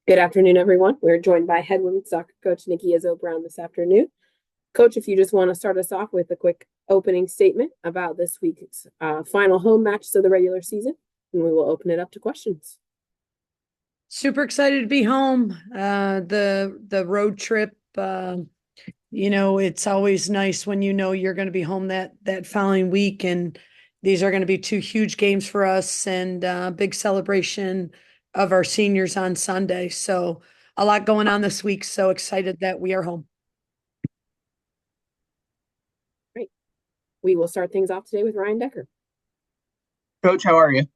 Good afternoon, everyone. We're joined by head women's soccer coach Nikki Izzo-Brown this afternoon. Coach, if you just want to start us off with a quick opening statement about this week's final home matches of the regular season, and we will open it up to questions. Super excited to be home. The road trip. It's always nice when you're going to be home that following week, and these are going to be two huge games for us, and big celebration of our seniors on Sunday. So a lot going on this week. So excited that we are home. Great. We will start things off today with Ryan Decker. Coach, how are you?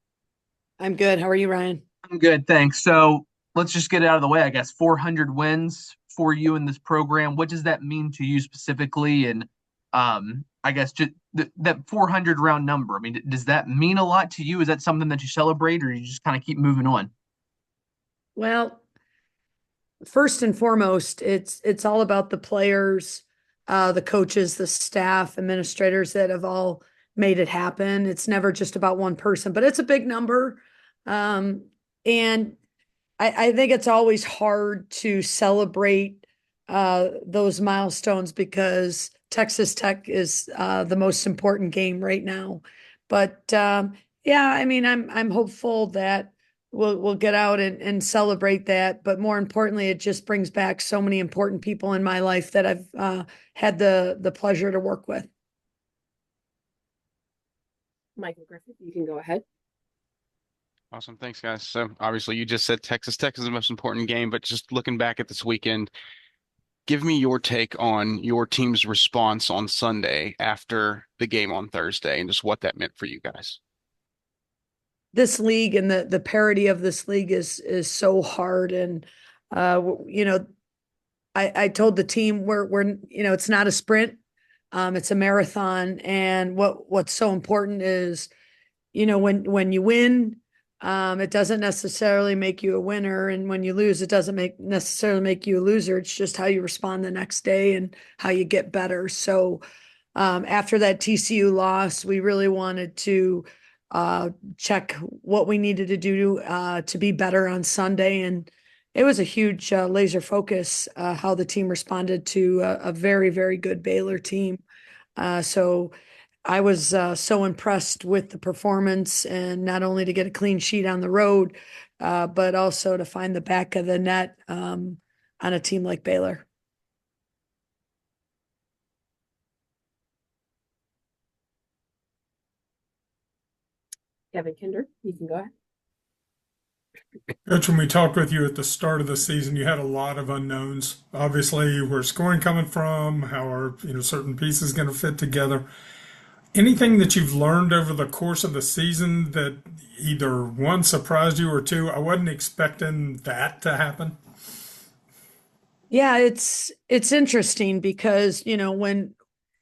I'm good. How are you, Ryan? I'm good, thanks. So let's just get it out of the way, I guess. 400 wins for you in this program. What does that mean to you specifically? And I guess just that 400 round number. I mean, does that mean a lot to you? Is that something that you celebrate, or you just kind of keep moving on? Well, first and foremost, it's all about the players, the coaches, the staff, administrators that have all made it happen. It's never just about one person, but it's a big number. And I think it's always hard to celebrate those milestones because Texas Tech is the most important game right now. But yeah, I mean, I'm hopeful that we'll get out and celebrate that. But more importantly, it just brings back so many important people in my life that I've had the pleasure to work with. Michael Griffith, you can go ahead. Awesome. Thanks, guys. So obviously you just said Texas Tech is the most important game, but just looking back at this weekend, give me your take on your team's response on Sunday after the game on Thursday and just what that meant for you guys. This league and the parity of this league is so hard. And I told the team we're it's not a sprint, it's a marathon. And what's so important is, when you win, it doesn't necessarily make you a winner, and when you lose, it doesn't necessarily make you a loser. It's just how you respond the next day and how you get better. So after that TCU loss, we really wanted to check what we needed to do to be better on Sunday, and it was a huge laser focus how the team responded to a very, very good Baylor team. So I was so impressed with the performance, and not only to get a clean sheet on the road, but also to find the back of the net on a team like Baylor. Kevin Kinder, you can go ahead. Coach, when we talked with you at the start of the season, you had a lot of unknowns. Obviously, where's scoring coming from? How are certain pieces going to fit together? Anything that you've learned over the course of the season that either one surprised you or two, I wasn't expecting that to happen. Yeah, it's interesting because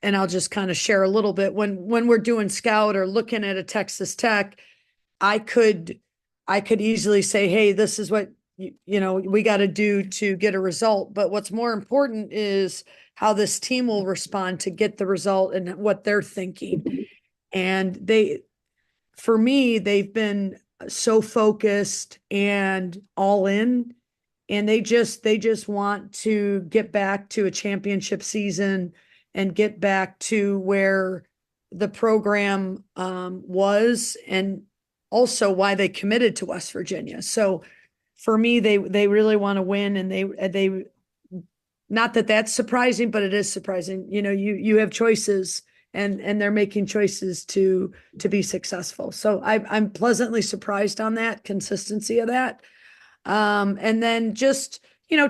and I'll just kind of share a little bit when we're doing scout or looking at a Texas Tech, I could easily say, hey, this is what we got to do to get a result. But what's more important is how this team will respond to get the result and what they're thinking. And for me, they've been so focused and all in, and they just want to get back to a championship season and get back to where the program was, and also why they committed to West Virginia. So for me, they really want to win, and they not that that's surprising, but it is surprising. You have choices, and they're making choices to be successful. So I'm pleasantly surprised on that consistency of that. And then just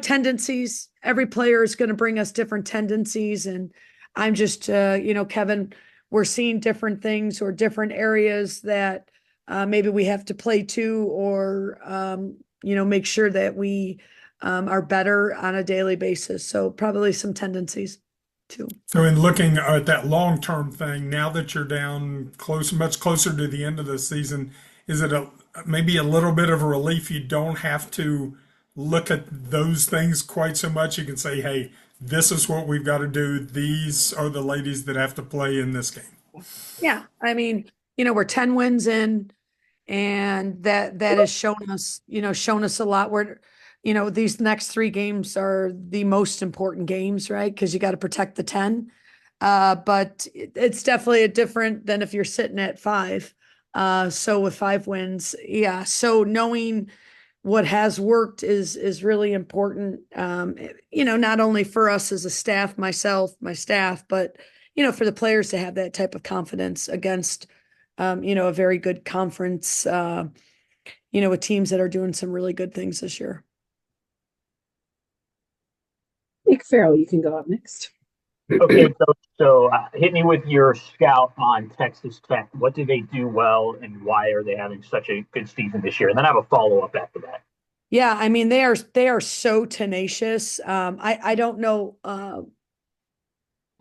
tendencies. Every player is going to bring us different tendencies, and I'm just Kevin, we're seeing different things or different areas that maybe we have to play to, or make sure that we are better on a daily basis. So probably some tendencies too. So, in looking at that long-term thing, now that you're down close, much closer to the end of the season, is it maybe a little bit of a relief you don't have to look at those things quite so much? You can say, hey, this is what we've got to do. These are the ladies that have to play in this game. Yeah. I mean, we're 10 wins in, and that has shown us a lot. We're, these next 3 games are the most important games, right? Because you got to protect the 10. But it's definitely different than if you're sitting at 5. So with 5 wins, yeah. So knowing what has worked is really important. Not only for us as a staff, myself, my staff, but for the players to have that type of confidence against a very good conference, with teams that are doing some really good things this year. Nick Farrell, you can go up next. Okay, so hit me with your scout on Texas Tech. What do they do well, and why are they having such a good season this year? And then I have a follow-up after that. Yeah, I mean they are so tenacious. I don't know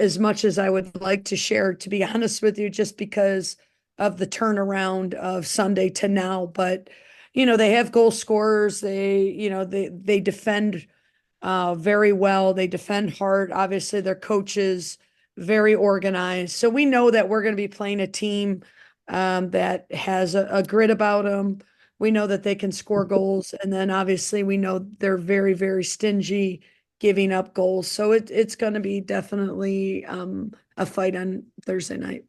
as much as I would like to share, to be honest with you, just because of the turnaround of Sunday to now. But they have goal scorers. They defend very well. They defend hard. Obviously, their coaches very organized. So we know that we're going to be playing a team that has a grit about them. We know that they can score goals, and then obviously we know they're very, very stingy giving up goals. So it's going to be definitely a fight on Thursday night.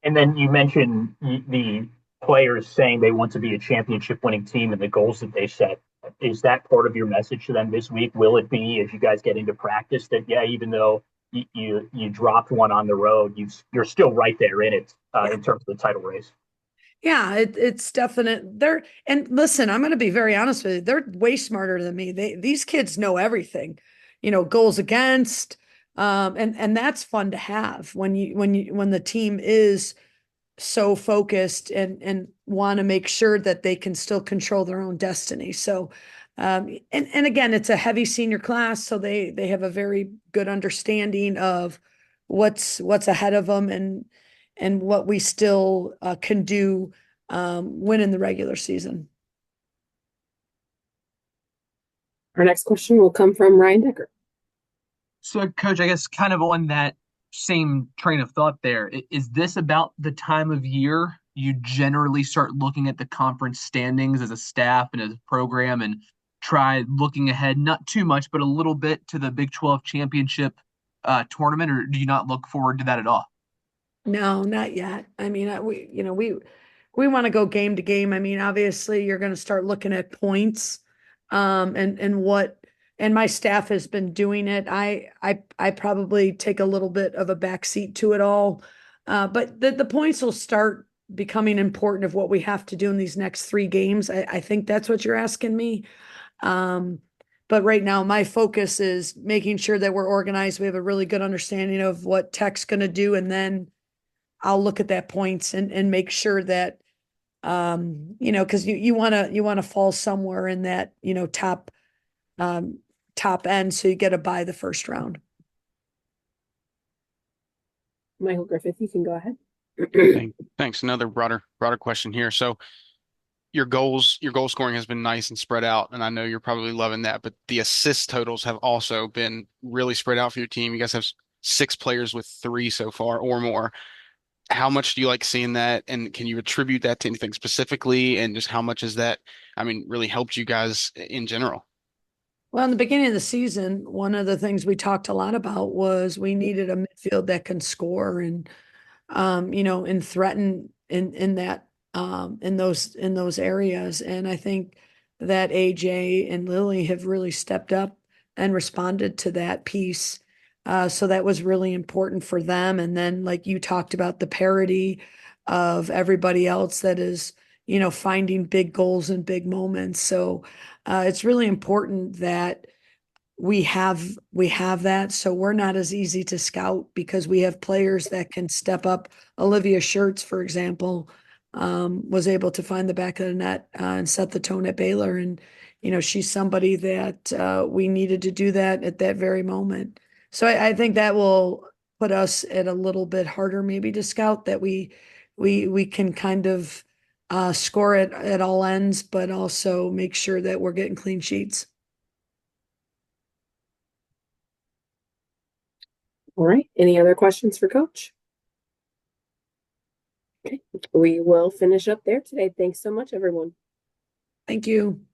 And then you mentioned the players saying they want to be a championship winning team and the goals that they set. Is that part of your message to them this week? Will it be, as you guys get into practice, that yeah, even though you dropped one on the road, you're still right there in it in terms of the title race? Yeah, it's definite. And listen, I'm going to be very honest with you. They're way smarter than me. These kids know everything, goals against, and that's fun to have when the team is so focused and want to make sure that they can still control their own destiny. So, and again, it's a heavy senior class, so they have a very good understanding of what's ahead of them and what we still can do win in the regular season. Our next question will come from Ryan Decker. So, Coach, I guess kind of on that same train of thought there, is this about the time of year you generally start looking at the conference standings as a staff and as a program and try looking ahead, not too much, but a little bit to the Big 12 championship tournament, or do you not look forward to that at all? No, not yet. I mean, we want to go game to game. I mean, obviously, you're going to start looking at points, and my staff has been doing it. I probably take a little bit of a backseat to it all, but the points will start becoming important of what we have to do in these next 3 games. I think that's what you're asking me. But right now, my focus is making sure that we're organized. We have a really good understanding of what Tech's going to do, and then I'll look at that points and make sure that, because you want to fall somewhere in that, top end, so you get to buy the first round. Michael Griffith, you can go ahead. Thanks. Another broader question here. So your goal scoring has been nice and spread out, and I know you're probably loving that, but the assist totals have also been really spread out for your team. You guys have 6 players with 3 so far or more. How much do you like seeing that? And can you attribute that to anything specifically? And just how much has that, really helped you guys in general? Well, in the beginning of the season, one of the things we talked a lot about was we needed a midfield that can score and, and threaten in that, in those areas. And I think that AJ and Lily have really stepped up and responded to that piece. So that was really important for them. And then, like you talked about, the parity of everybody else that is, finding big goals and big moments. So it's really important that we have that. So we're not as easy to scout because we have players that can step up. Olivia Schertz, for example, was able to find the back of the net and set the tone at Baylor. And, she's somebody that we needed to do that at that very moment. So I think that will put us at a little bit harder maybe to scout, that we can kind of score at all ends, but also make sure that we're getting clean sheets. All right. Any other questions for Coach? Okay. We will finish up there today. Thanks so much, everyone. Thank you.